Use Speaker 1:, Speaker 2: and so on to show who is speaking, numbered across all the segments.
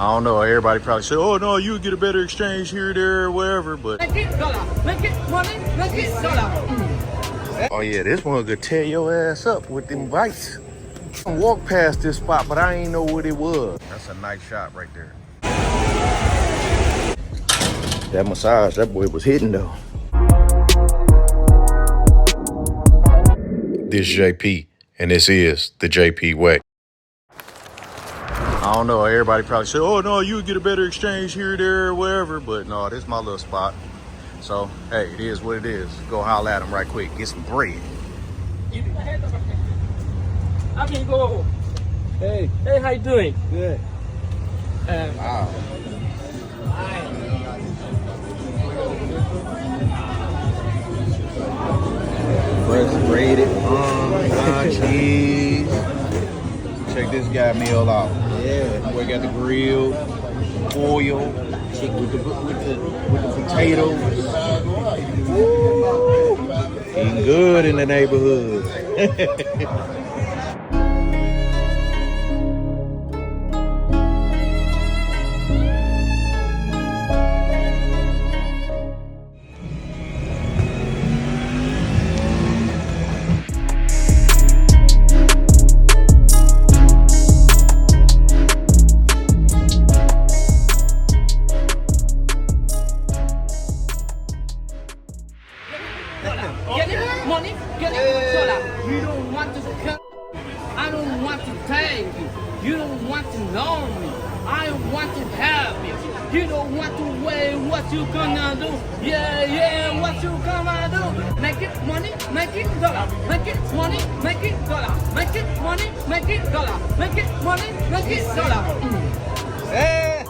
Speaker 1: I don't know. Everybody probably said, "Oh no, you would get a better exchange here, there, or wherever." But
Speaker 2: make it dollar, make it money, make it dollar.
Speaker 1: Oh yeah, this one could tear your ass up with them bites. I walked past this spot, but I ain't know what it was. That's a nice shot right there. That massage, that boy was hitting though. This JP, and this is the Thejpway. I don't know. Everybody probably said, "Oh no, you would get a better exchange here, there, or wherever." But no, this is my little spot. So hey, it is what it is. Go holler at them right quick. Get some bread.
Speaker 2: I mean, go.
Speaker 3: Hey,
Speaker 2: How you doing?
Speaker 3: good.
Speaker 1: Wow. Fresh braided cheese. Check this guy meal out.
Speaker 3: Yeah.
Speaker 1: We got the grill, oil, with the potatoes. Woo! Eating good in the neighborhood.
Speaker 2: Get it, money, get it, dollar. You don't want to come. I don't want to pay you. You don't want to know me. I want to help you. You don't want to weigh what you gonna do. Yeah, what you gonna do. Make it money, make it dollar. Make it money, make it dollar. Make it money, make it dollar. Make it money, make it dollar.
Speaker 1: Hey.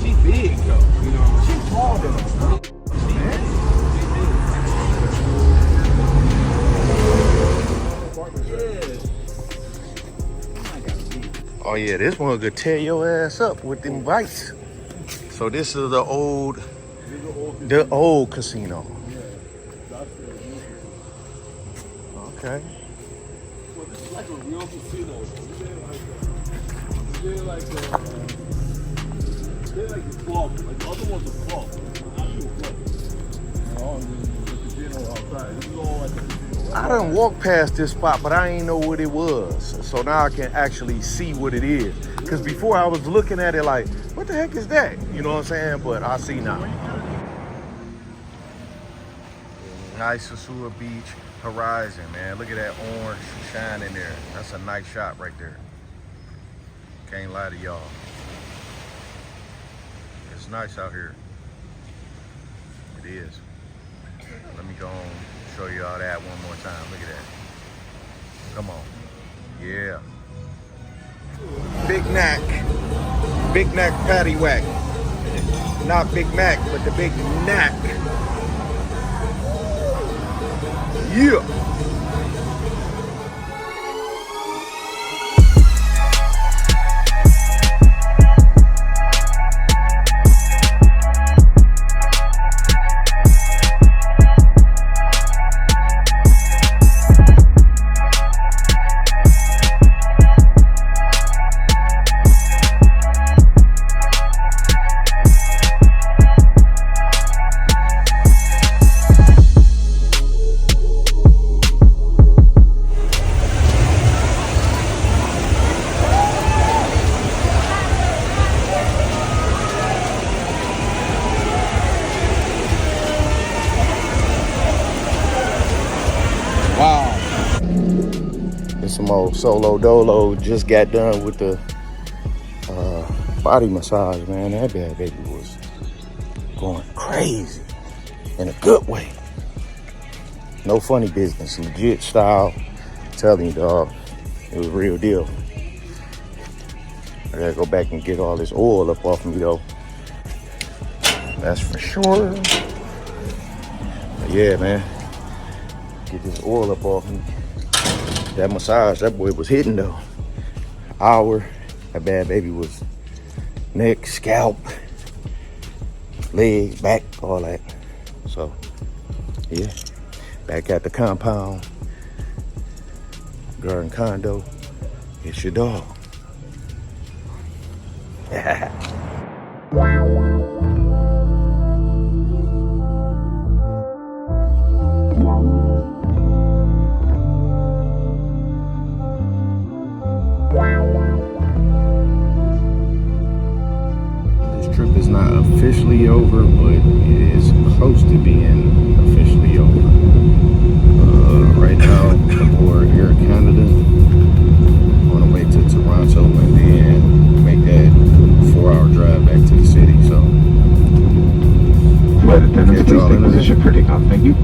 Speaker 3: She big though, you know. She's taller than us.
Speaker 1: Oh yeah, this one could tear your ass up with them bites. So this is the old casino. Okay.
Speaker 3: Well, this is like a real casino. They're like the club. Like the other one's a club. Actual club. You know, and then the casino outside. This is all like a casino.
Speaker 1: I done walked past this spot, but I ain't know what it was. So now I can actually see what it is. Because before I was looking at it like, what the heck is that? You know what I'm saying? But I see now. Nice Sosua Beach horizon, man. Look at that orange shine in there. That's a nice shot right there. Can't lie to y'all. It's nice out here. It is. Let me go on and show you all that one more time. Look at that. Come on. Yeah. Big Mac. Big Mac patty whack. Not Big Mac, but the Big Mac. Yeah. Wow. It's some old solo dolo. Just got done with the body massage, man. That bad baby was going crazy in a good way. No funny business, legit style. I'm telling you, dog, it was real deal. I gotta go back and get all this oil up off me though. That's for sure. But yeah, man. Get this oil up off me. That massage, that boy was hitting though. Hour. That bad baby was neck, scalp, legs, back, all that. So, yeah. Back at the compound, garden condo. It's your dog. This trip is not officially over, but it is close to being officially over. Right now, aboard Air Canada, on the way to Toronto, and then make that 4-hour drive back to the city. So,
Speaker 4: flight attendants, please take position for takeoff. Thank you.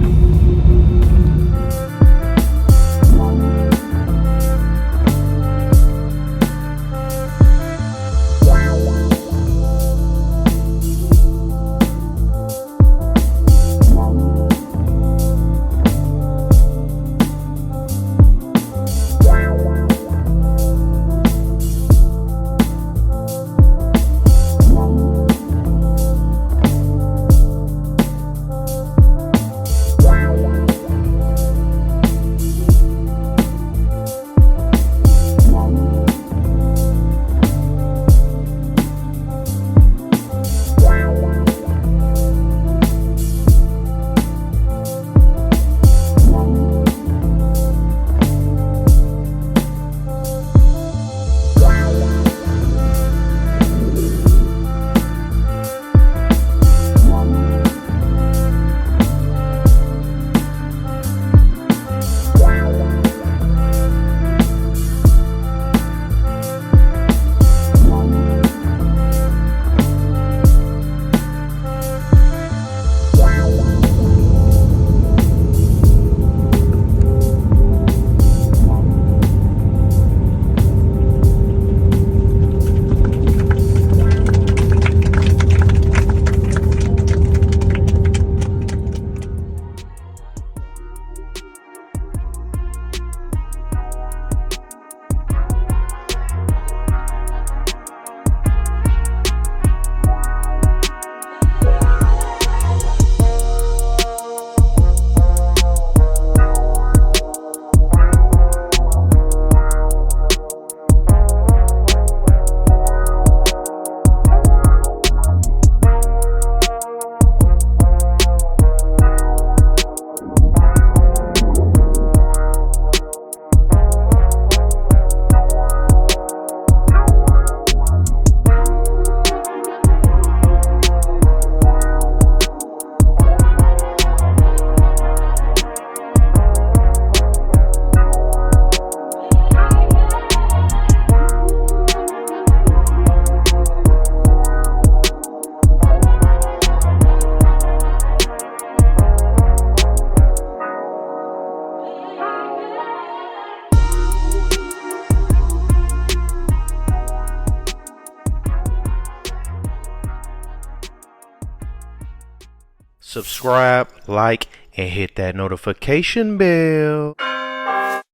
Speaker 1: Subscribe, like, and hit that notification bell.